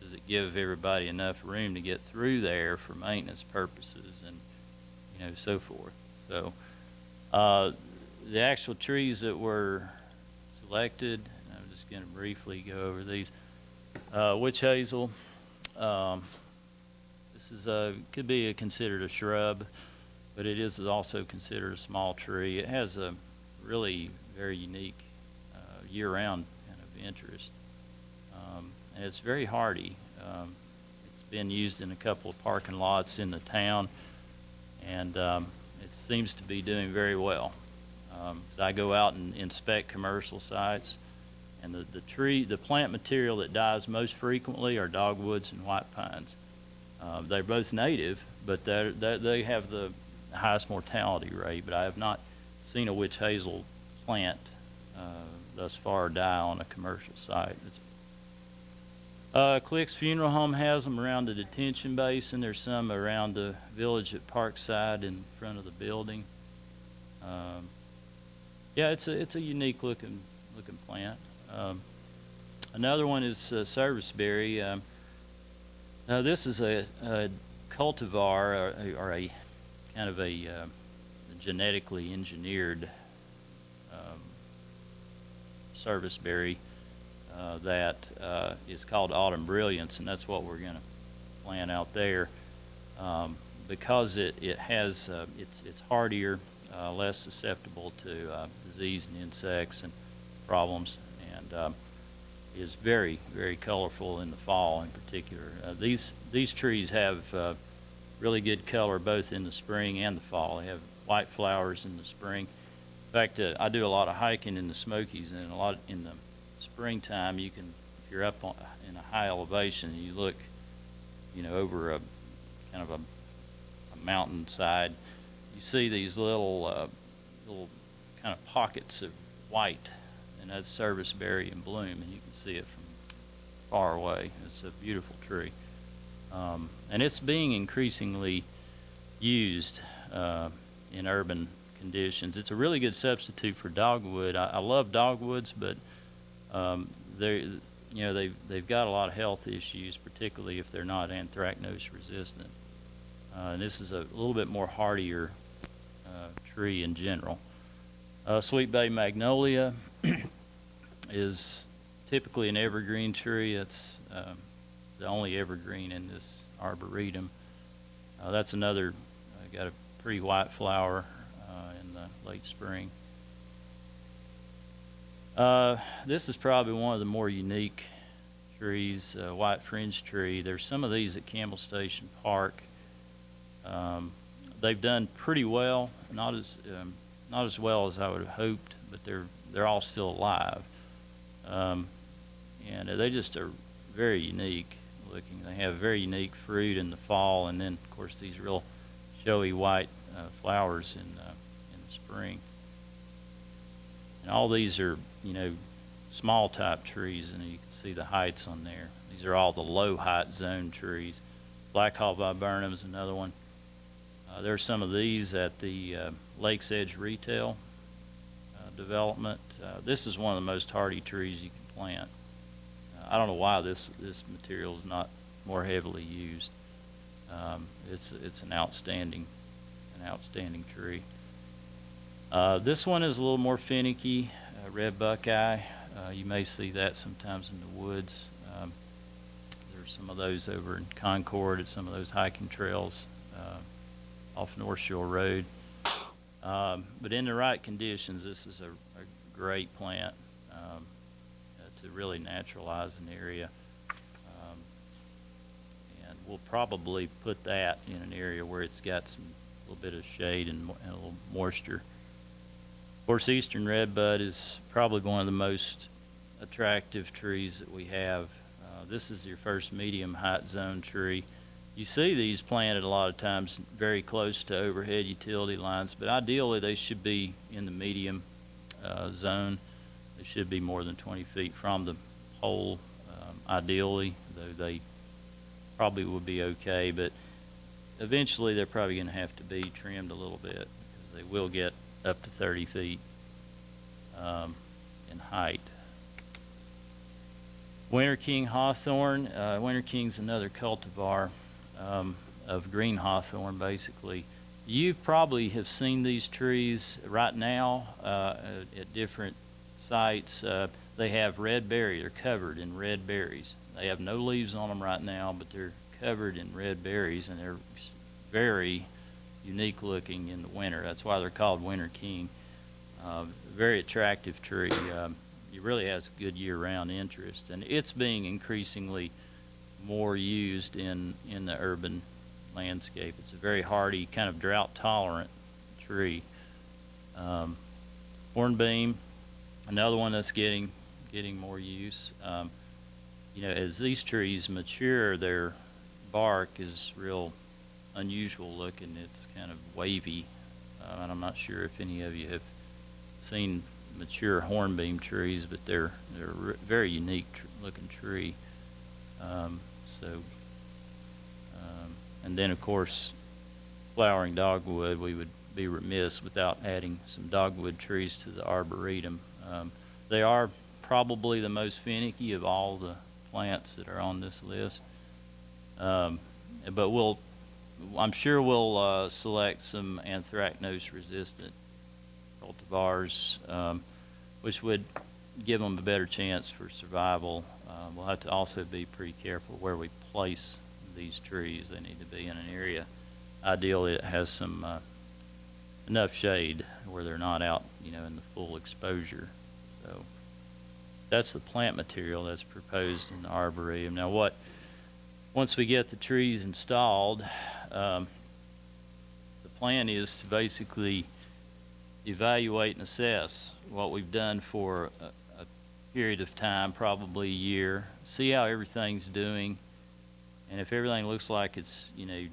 does it give everybody enough room to get through there for maintenance purposes and so forth. So the actual trees that were selected, I'm just going to briefly go over these. Witch hazel. This is could be considered a shrub, but it is also considered a small tree. It has a really very unique year-round kind of interest, and it's very hardy. It's been used in a couple of parking lots in the town, and it seems to be doing very well. As I go out and inspect commercial sites, and the plant material that dies most frequently are dogwoods and white pines. They're both native, but they have the highest mortality rate, but I have not seen a witch hazel plant thus far die on a commercial site. Click's Funeral Home has them around the detention basin. There's some around the village at Parkside in front of the building. Yeah, it's a unique looking plant. Another one is serviceberry. Now this is a cultivar or a kind of a genetically engineered serviceberry that is called Autumn Brilliance, and that's what we're going to plant out there because it's hardier, less susceptible to disease and insects and problems, and is very, very colorful in the fall in particular. These trees have really good color both in the spring and the fall. They have white flowers in the spring. In fact, I do a lot of hiking in the Smokies, and a lot in the springtime you can, if you're up in a high elevation and you look, over a kind of a mountainside, you see these little kind of pockets of white, and that's serviceberry in bloom, and you can see it from far away. It's a beautiful tree, and it's being increasingly used in urban conditions. It's a really good substitute for dogwood. I love dogwoods, but they've got a lot of health issues, particularly if they're not anthracnose resistant. And this is a little bit more hardier tree in general. Sweet bay magnolia is typically an evergreen tree. It's the only evergreen in this arboretum. That's another, got a pretty white flower in the late spring. This is probably one of the more unique trees, white fringe tree. There's some of these at Campbell Station Park. They've done pretty well, not as well as I would have hoped, but they're all still alive, and they just are very unique looking. They have very unique fruit in the fall, and then of course these real showy white flowers in the spring. And all these are small type trees, and you can see the heights on there. These are all the low height zone trees. Black Hall Viburnum is another one. There are some of these at the Lakes Edge Retail development. This is one of the most hardy trees you can plant. I don't know why this material is not more heavily used. It's an outstanding tree. This one is a little more finicky, red buckeye. You may see that sometimes in the woods. There's some of those over in Concord at some of those hiking trails off North Shore Road. But in the right conditions, this is a great plant to really naturalize an area. And we'll probably put that in an area where it's got a little bit of shade and a little moisture. Of course, eastern redbud is probably one of the most attractive trees that we have. This is your first medium height zone tree. You see these planted a lot of times very close to overhead utility lines, but ideally they should be in the medium zone. They should be more than 20 feet from the pole, ideally, though they probably would be okay, but eventually they're probably going to have to be trimmed a little bit because they will get up to 30 feet in height. Winter King hawthorn. Winter King's another cultivar of green hawthorn, basically. You probably have seen these trees right now at different sites. They have red berry. They're covered in red berries. They have no leaves on them right now, but they're covered in red berries, and they're very unique looking in the winter. That's why they're called Winter King. Very attractive tree. It really has good year-round interest, and it's being increasingly more used in the urban landscape. It's a very hardy, kind of drought-tolerant tree. Hornbeam, another one that's getting more use. You know, as these trees mature, their bark is real unusual looking. It's kind of wavy, and I'm not sure if any of you have seen mature hornbeam trees, but they're very unique looking tree. And then of course, flowering dogwood. We would be remiss without adding some dogwood trees to the Arboretum. They are probably the most finicky of all the plants that are on this list. But I'm sure we'll select some anthracnose resistant cultivars, which would give them a better chance for survival. We'll have to also be pretty careful where we place these trees. They need to be in an area, ideally it has some enough shade where they're not out, you know, in the full exposure. So that's the plant material that's proposed in the Arboretum. Now, once we get the trees installed, the plan is to basically evaluate and assess what we've done for a period of time, probably a year, see how everything's doing, and if everything looks like it's, you know,